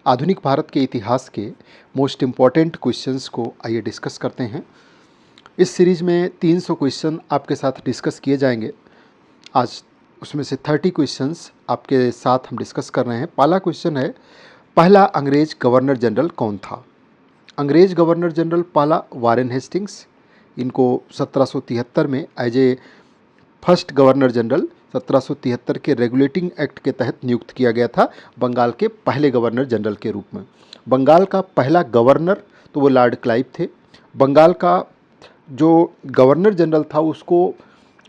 आधुनिक भारत के इतिहास के मोस्ट इम्पॉर्टेंट क्वेश्चंस को आइए डिस्कस करते हैं। इस सीरीज़ में 300 क्वेश्चन आपके साथ डिस्कस किए जाएंगे। आज उसमें से 30 क्वेश्चंस आपके साथ हम डिस्कस कर रहे हैं। पहला क्वेश्चन है, पहला अंग्रेज गवर्नर जनरल कौन था? अंग्रेज गवर्नर जनरल पहला वारेन हेस्टिंग्स, इनको 1773 में as a first governor general 1773 के रेगुलेटिंग एक्ट के तहत नियुक्त किया गया था बंगाल के पहले गवर्नर जनरल के रूप में। बंगाल का पहला गवर्नर तो वो लॉर्ड क्लाइव थे। बंगाल का जो गवर्नर जनरल था उसको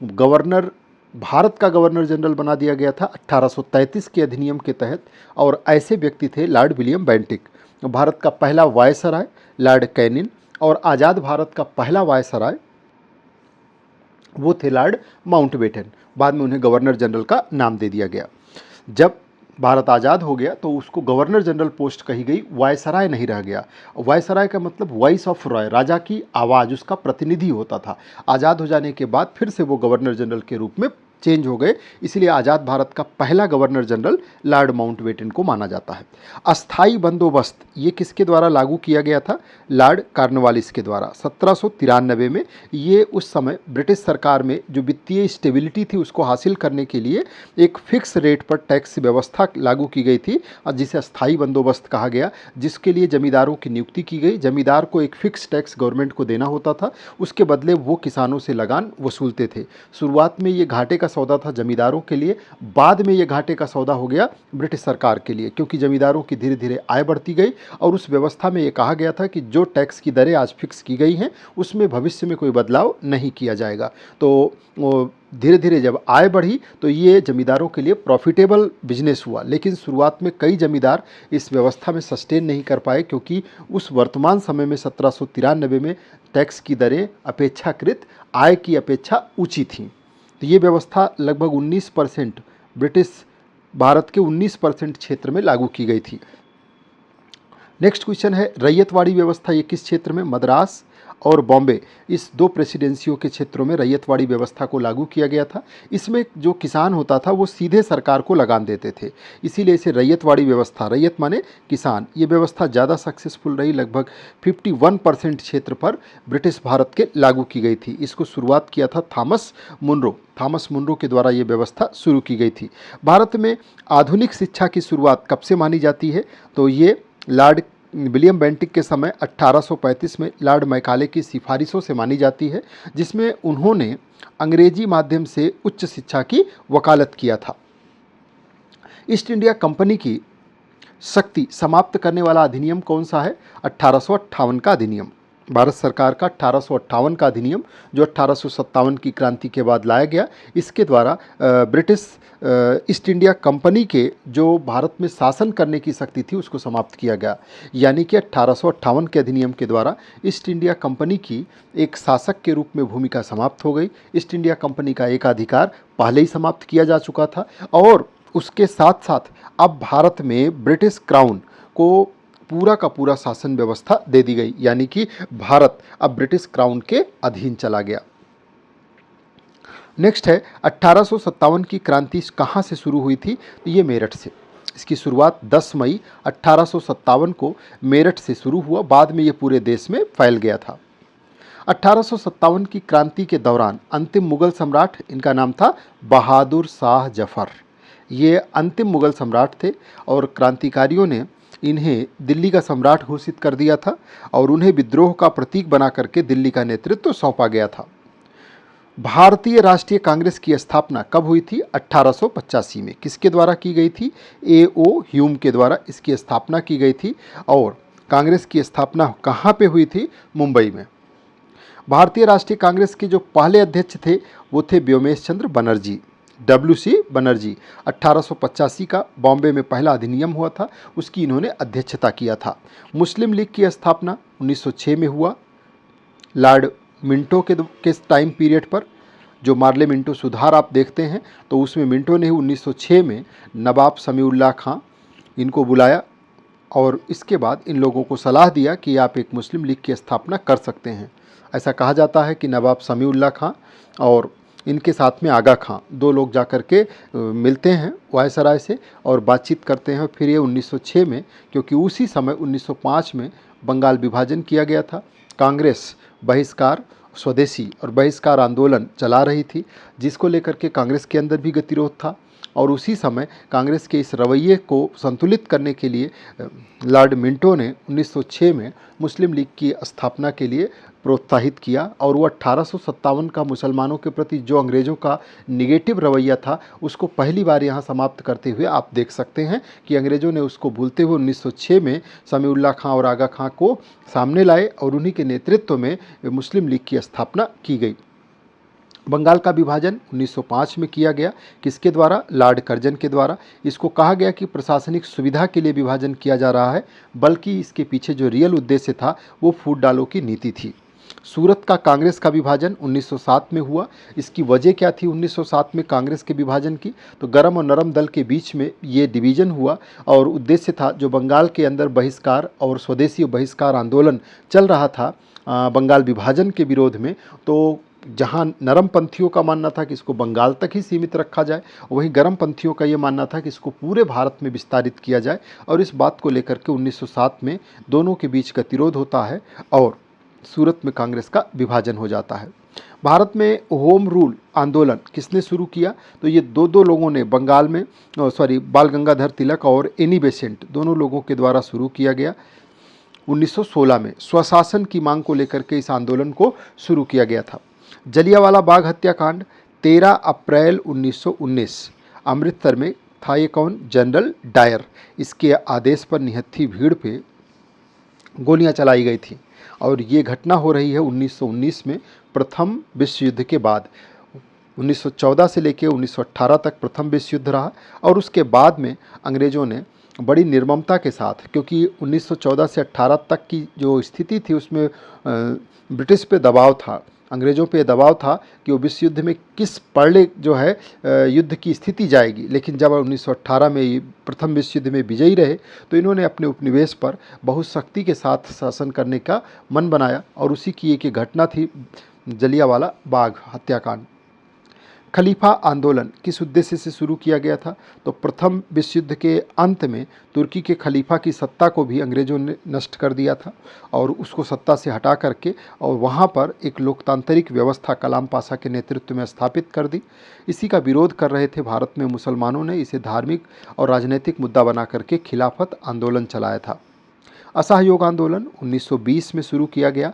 गवर्नर भारत का गवर्नर जनरल बना दिया गया था 1833 के अधिनियम के तहत, और ऐसे व्यक्ति थे लॉर्ड विलियम बेंटिक। भारत का पहला वायसराय लॉर्ड कैनिन, और आज़ाद भारत का पहला वायसराय वो थे लॉर्ड माउंटबेटन। बाद में उन्हें गवर्नर जनरल का नाम दे दिया गया। जब भारत आज़ाद हो गया तो उसको गवर्नर जनरल पोस्ट कही गई, वायसराय नहीं रह गया। वायसराय का मतलब वॉइस ऑफ रॉय, राजा की आवाज़, उसका प्रतिनिधि होता था। आज़ाद हो जाने के बाद फिर से वो गवर्नर जनरल के रूप में चेंज हो गए, इसलिए आज़ाद भारत का पहला गवर्नर जनरल लॉर्ड माउंटबेटन को माना जाता है। अस्थाई बंदोबस्त ये किसके द्वारा लागू किया गया था? लॉर्ड कॉर्नवालिस के द्वारा 1793 में। ये उस समय ब्रिटिश सरकार में जो वित्तीय स्टेबिलिटी थी उसको हासिल करने के लिए एक फिक्स रेट पर टैक्स व्यवस्था लागू की गई थी, और जिसे अस्थाई बंदोबस्त कहा गया, जिसके लिए जमींदारों की नियुक्ति की गई। जमींदार को एक फिक्स टैक्स गवर्नमेंट को देना होता था, उसके बदले वो किसानों से लगान वसूलते थे। शुरुआत में ये घाटे का सौदा था जमींदारों के लिए, बाद में ये घाटे का सौदा हो गया ब्रिटिश सरकार के लिए, क्योंकि जमींदारों की धीरे धीरे आय बढ़ती गई और उस व्यवस्था में ये कहा गया था कि जो टैक्स की दरें आज फिक्स की गई हैं उसमें भविष्य में कोई बदलाव नहीं किया जाएगा। तो धीरे धीरे जब आय बढ़ी तो ये जमींदारों के लिए प्रॉफिटेबल बिजनेस हुआ, लेकिन शुरुआत में कई जमींदार इस व्यवस्था में सस्टेन नहीं कर पाए, क्योंकि उस वर्तमान समय में 1793 में टैक्स की दरें अपेक्षाकृत आय की अपेक्षा ऊँची थीं। तो ये व्यवस्था लगभग 19% ब्रिटिश भारत के 19% क्षेत्र में लागू की गई थी। नेक्स्ट क्वेश्चन है, रैयतवाड़ी व्यवस्था ये किस क्षेत्र में? मद्रास और बॉम्बे, इस दो प्रेसिडेंसियों के क्षेत्रों में रैयतवाड़ी व्यवस्था को लागू किया गया था। इसमें जो किसान होता था वो सीधे सरकार को लगान देते थे, इसीलिए इसे रैयतवाड़ी व्यवस्था, रैयत माने किसान, ये व्यवस्था ज़्यादा सक्सेसफुल रही। लगभग 51% क्षेत्र पर ब्रिटिश भारत के लागू की गई थी। इसको शुरुआत किया था थॉमस मुनरो के द्वारा ये व्यवस्था शुरू की गई थी। भारत में आधुनिक शिक्षा की शुरुआत कब से मानी जाती है? तो ये लॉर्ड विलियम बेंटिक के समय 1835 में लॉर्ड मैकाले की सिफारिशों से मानी जाती है, जिसमें उन्होंने अंग्रेजी माध्यम से उच्च शिक्षा की वकालत किया था। ईस्ट इंडिया कंपनी की शक्ति समाप्त करने वाला अधिनियम कौन सा है? 1858 का अधिनियम। भारत सरकार का 1858 का अधिनियम, जो 1857 की क्रांति के बाद लाया गया, इसके द्वारा ब्रिटिश ईस्ट इंडिया कंपनी के जो भारत में शासन करने की शक्ति थी उसको समाप्त किया गया। यानी कि 1858 के अधिनियम के द्वारा ईस्ट इंडिया कंपनी की एक शासक के रूप में भूमिका समाप्त हो गई। ईस्ट इंडिया कंपनी का एकाधिकार पहले ही समाप्त किया जा चुका था, और उसके साथ साथ अब भारत में ब्रिटिश क्राउन को पूरा का पूरा शासन व्यवस्था दे दी गई, यानी कि भारत अब ब्रिटिश क्राउन के अधीन चला गया। नेक्स्ट है, 1857 की क्रांति कहाँ से शुरू हुई थी? तो ये मेरठ से। इसकी शुरुआत 10 मई 1857 को मेरठ से शुरू हुआ, बाद में ये पूरे देश में फैल गया था। 1857 की क्रांति के दौरान अंतिम मुगल सम्राट, इनका नाम था बहादुर शाह जफर। ये अंतिम मुगल सम्राट थे और क्रांतिकारियों ने इन्हें दिल्ली का सम्राट घोषित कर दिया था, और उन्हें विद्रोह का प्रतीक बना करके दिल्ली का नेतृत्व सौंपा गया था। भारतीय राष्ट्रीय कांग्रेस की स्थापना कब हुई थी? 1885 में। किसके द्वारा की गई थी? A.O. ह्यूम के द्वारा इसकी स्थापना की गई थी। और कांग्रेस की स्थापना कहाँ पे हुई थी? मुंबई में। भारतीय राष्ट्रीय कांग्रेस के जो पहले अध्यक्ष थे वो थे व्योमेश चंद्र बनर्जी, WC बनर्जी। 1885 का बॉम्बे में पहला अधिनियम हुआ था, उसकी इन्होंने अध्यक्षता किया था। मुस्लिम लीग की स्थापना 1906 में हुआ, लॉर्ड मिंटो के टाइम पीरियड पर। जो मार्ले मिंटो सुधार आप देखते हैं तो उसमें मिंटो ने 1906 में नवाब समीउल्लाह खां इनको बुलाया, और इसके बाद इन लोगों को सलाह दिया कि आप एक मुस्लिम लीग की स्थापना कर सकते हैं। ऐसा कहा जाता है कि नवाब समीउल्लाह खां और इनके साथ में आगा खां, दो लोग जाकर के मिलते हैं वायसराय से और बातचीत करते हैं। फिर ये 1906 में, क्योंकि उसी समय 1905 में बंगाल विभाजन किया गया था, कांग्रेस बहिष्कार स्वदेशी और बहिष्कार आंदोलन चला रही थी, जिसको लेकर के कांग्रेस के अंदर भी गतिरोध था। और उसी समय कांग्रेस के इस रवैये को संतुलित करने के लिए लॉर्ड मिंटो ने 1906 में मुस्लिम लीग की स्थापना के लिए प्रोत्साहित किया। और वो 1857 का मुसलमानों के प्रति जो अंग्रेज़ों का निगेटिव रवैया था, उसको पहली बार यहाँ समाप्त करते हुए आप देख सकते हैं कि अंग्रेज़ों ने उसको भूलते हुए 1906 में समीउल्लाह खां और आगा खां को सामने लाए और उन्हीं के नेतृत्व में मुस्लिम लीग की स्थापना की गई। बंगाल का विभाजन 1905 में किया गया, किसके द्वारा? लॉर्ड कर्जन के द्वारा। इसको कहा गया कि प्रशासनिक सुविधा के लिए विभाजन किया जा रहा है, बल्कि इसके पीछे जो रियल उद्देश्य था वो फूट डालो की नीति थी। सूरत का कांग्रेस का विभाजन 1907 में हुआ। इसकी वजह क्या थी 1907 में कांग्रेस के विभाजन की? तो गरम और नरम दल के बीच में ये डिवीज़न हुआ और उद्देश्य था जो बंगाल के अंदर बहिष्कार और स्वदेशी बहिष्कार आंदोलन चल रहा था बंगाल विभाजन के विरोध में, तो जहां नरम पंथियों का मानना था कि इसको बंगाल तक ही सीमित रखा जाए, वहीं गरम पंथियों का ये मानना था कि इसको पूरे भारत में विस्तारित किया जाए। और इस बात को लेकर के 1907 में दोनों के बीच गतिरोध होता है और सूरत में कांग्रेस का विभाजन हो जाता है। भारत में होम रूल आंदोलन किसने शुरू किया? तो ये दो लोगों ने बंगाल में बाल गंगाधर तिलक और एनी बेसेंट, दोनों लोगों के द्वारा शुरू किया गया। 1916 में स्वशासन की मांग को लेकर के इस आंदोलन को शुरू किया गया था। जलियांवाला बाग हत्याकांड 13 अप्रैल 1919 अमृतसर में था। ये कौन? General Dyer. इसके आदेश पर निहत्थी भीड़ पे गोलियां चलाई गई थी और ये घटना हो रही है 1919 में, प्रथम विश्व युद्ध के बाद। 1914 से लेकर 1918 तक प्रथम विश्व युद्ध रहा और उसके बाद में अंग्रेज़ों ने बड़ी निर्ममता के साथ, क्योंकि 1914 से 18 तक की जो स्थिति थी उसमें ब्रिटिश पे दबाव था, अंग्रेज़ों पे दबाव था कि वो विश्व युद्ध में किस पड़े जो है युद्ध की स्थिति जाएगी। लेकिन जब 1918 में प्रथम विश्व युद्ध में विजयी रहे तो इन्होंने अपने उपनिवेश पर बहुत सख्ती के साथ शासन करने का मन बनाया और उसी की एक घटना थी जलियांवाला बाग हत्याकांड। खलीफा आंदोलन किस उद्देश्य से शुरू किया गया था? तो प्रथम विश्व युद्ध के अंत में तुर्की के खलीफा की सत्ता को भी अंग्रेज़ों ने नष्ट कर दिया था और उसको सत्ता से हटा करके और वहाँ पर एक लोकतांत्रिक व्यवस्था कलाम पाशा के नेतृत्व में स्थापित कर दी। इसी का विरोध कर रहे थे भारत में मुसलमानों ने, इसे धार्मिक और राजनीतिक मुद्दा बना करके खिलाफत आंदोलन चलाया था। असहयोग आंदोलन 1920 में शुरू किया गया।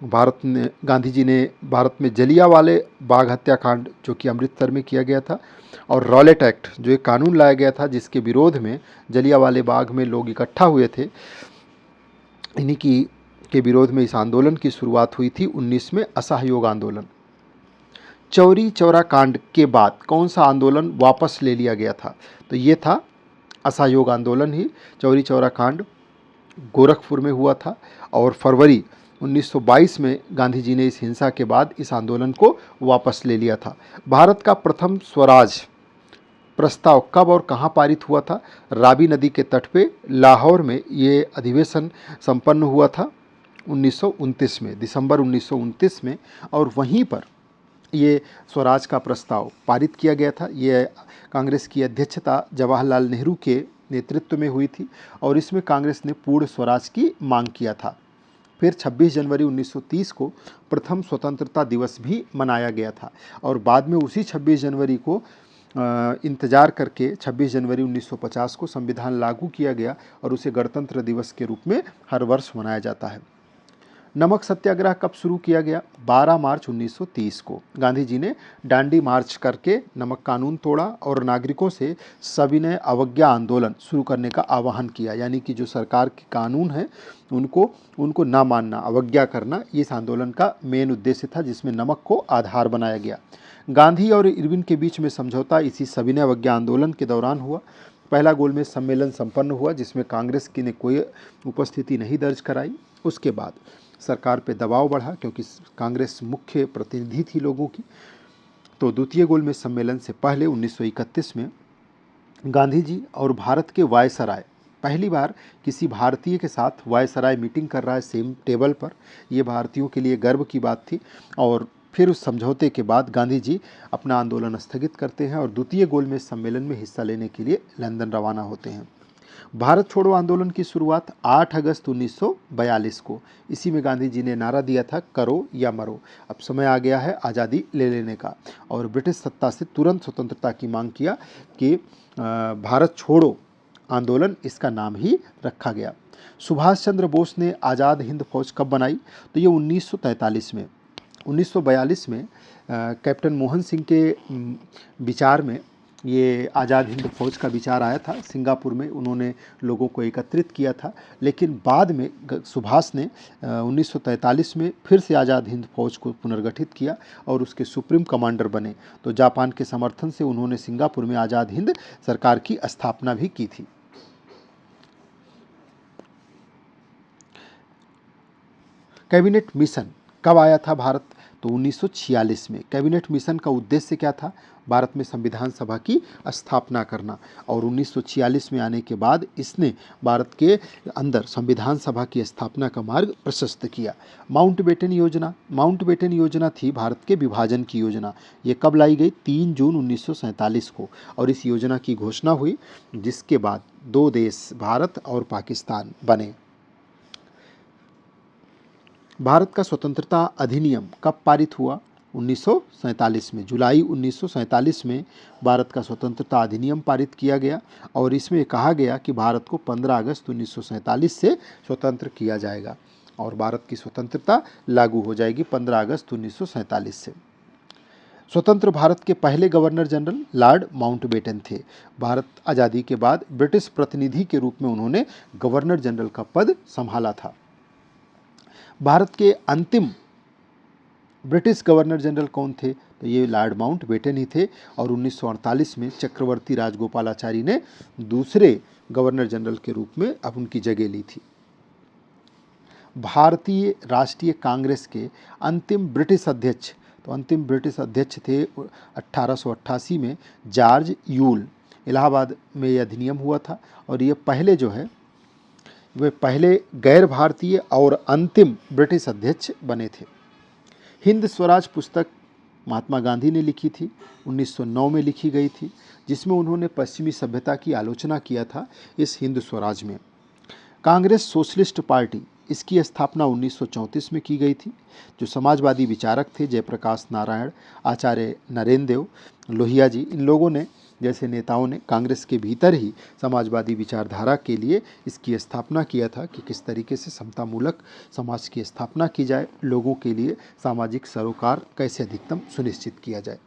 गांधी जी ने भारत में जलियांवाले बाग हत्याकांड जो कि अमृतसर में किया गया था और रॉलेट एक्ट जो एक कानून लाया गया था जिसके विरोध में जलियांवाले बाग में लोग इकट्ठा हुए थे, इन्हीं की के विरोध में इस आंदोलन की शुरुआत हुई थी 19 में असहयोग आंदोलन। चौरी चौरा कांड के बाद कौन सा आंदोलन वापस ले लिया गया था? तो ये था असहयोग आंदोलन ही। चौरी चौरा कांड गोरखपुर में हुआ था और फरवरी 1922 में गांधी जी ने इस हिंसा के बाद इस आंदोलन को वापस ले लिया था। भारत का प्रथम स्वराज प्रस्ताव कब और कहां पारित हुआ था? रावी नदी के तट पे लाहौर में ये अधिवेशन संपन्न हुआ था 1929 में, दिसंबर 1929 में, और वहीं पर ये स्वराज का प्रस्ताव पारित किया गया था। ये कांग्रेस की अध्यक्षता जवाहरलाल नेहरू के नेतृत्व में हुई थी और इसमें कांग्रेस ने पूर्ण स्वराज की मांग किया था। फिर 26 जनवरी 1930 को प्रथम स्वतंत्रता दिवस भी मनाया गया था और बाद में उसी 26 जनवरी को इंतज़ार करके 26 जनवरी 1950 को संविधान लागू किया गया और उसे गणतंत्र दिवस के रूप में हर वर्ष मनाया जाता है। नमक सत्याग्रह कब शुरू किया गया? 12 मार्च 1930 को गांधी जी ने डांडी मार्च करके नमक कानून तोड़ा और नागरिकों से सविनय अवज्ञा आंदोलन शुरू करने का आह्वान किया, यानी कि जो सरकार के कानून हैं उनको ना मानना, अवज्ञा करना, ये इस आंदोलन का मेन उद्देश्य था जिसमें नमक को आधार बनाया गया। गांधी और इरविन के बीच में समझौता इसी सविनय अवज्ञा आंदोलन के दौरान हुआ। पहला गोलमेज सम्मेलन संपन्न हुआ जिसमें कांग्रेस की ने कोई उपस्थिति नहीं दर्ज कराई। उसके बाद सरकार पे दबाव बढ़ा क्योंकि कांग्रेस मुख्य प्रतिनिधि थी लोगों की। तो द्वितीय गोलमेज सम्मेलन से पहले 1931 में गांधी जी और भारत के वायसराय, पहली बार किसी भारतीय के साथ वायसराय मीटिंग कर रहा है सेम टेबल पर, ये भारतीयों के लिए गर्व की बात थी। और फिर उस समझौते के बाद गांधी जी अपना आंदोलन स्थगित करते हैं और द्वितीय गोलमेज सम्मेलन में हिस्सा लेने के लिए लंदन रवाना होते हैं। भारत छोड़ो आंदोलन की शुरुआत 8 अगस्त 1942 को, इसी में गांधी जी ने नारा दिया था, करो या मरो, अब समय आ गया है आज़ादी ले लेने का, और ब्रिटिश सत्ता से तुरंत स्वतंत्रता की मांग किया कि भारत छोड़ो आंदोलन इसका नाम ही रखा गया। सुभाष चंद्र बोस ने आज़ाद हिंद फौज कब बनाई? तो ये 1943 में। 1942 में कैप्टन मोहन सिंह के विचार में ये आज़ाद हिंद फौज का विचार आया था। सिंगापुर में उन्होंने लोगों को एकत्रित किया था, लेकिन बाद में सुभाष ने 1943 में फिर से आज़ाद हिंद फौज को पुनर्गठित किया और उसके सुप्रीम कमांडर बने। तो जापान के समर्थन से उन्होंने सिंगापुर में आज़ाद हिंद सरकार की स्थापना भी की थी। कैबिनेट मिशन कब आया था भारत? तो 1946 में। कैबिनेट मिशन का उद्देश्य क्या था? भारत में संविधान सभा की स्थापना करना, और 1946 में आने के बाद इसने भारत के अंदर संविधान सभा की स्थापना का मार्ग प्रशस्त किया। माउंटबेटन योजना, माउंटबेटन योजना थी भारत के विभाजन की योजना। ये कब लाई गई? 3 जून 1947 को, और इस योजना की घोषणा हुई, जिसके बाद 2 देश भारत और पाकिस्तान बने। भारत का स्वतंत्रता अधिनियम कब पारित हुआ? 1947 में। जुलाई 1947 में भारत का स्वतंत्रता अधिनियम पारित किया गया, और इसमें कहा गया कि भारत को 15 अगस्त 1947 से स्वतंत्र किया जाएगा, और भारत की स्वतंत्रता लागू हो जाएगी 15 अगस्त 1947 से। स्वतंत्र भारत के पहले गवर्नर जनरल लॉर्ड माउंटबेटन थे। भारत आज़ादी के बाद ब्रिटिश प्रतिनिधि के रूप में उन्होंने गवर्नर जनरल का पद संभाला था। भारत के अंतिम ब्रिटिश गवर्नर जनरल कौन थे? तो ये लॉर्ड माउंटबेटन ही थे, और 1948 में चक्रवर्ती राजगोपालाचारी ने दूसरे गवर्नर जनरल के रूप में अब उनकी जगह ली थी। भारतीय राष्ट्रीय कांग्रेस के अंतिम ब्रिटिश अध्यक्ष, तो अंतिम ब्रिटिश अध्यक्ष थे 1888 में जॉर्ज यूल। इलाहाबाद में यह अधिनियम हुआ था, और ये पहले जो है वे पहले गैर भारतीय और अंतिम ब्रिटिश अध्यक्ष बने थे। हिंद स्वराज पुस्तक महात्मा गांधी ने लिखी थी, 1909 में लिखी गई थी, जिसमें उन्होंने पश्चिमी सभ्यता की आलोचना किया था इस हिंद स्वराज में। कांग्रेस सोशलिस्ट पार्टी, इसकी स्थापना 1934 में की गई थी। जो समाजवादी विचारक थे, जयप्रकाश नारायण, आचार्य नरेंद्र देव, लोहिया जी, इन लोगों ने, जैसे नेताओं ने कांग्रेस के भीतर ही समाजवादी विचारधारा के लिए इसकी स्थापना किया था कि किस तरीके से समतामूलक समाज की स्थापना की जाए, लोगों के लिए सामाजिक सरोकार कैसे अधिकतम सुनिश्चित किया जाए।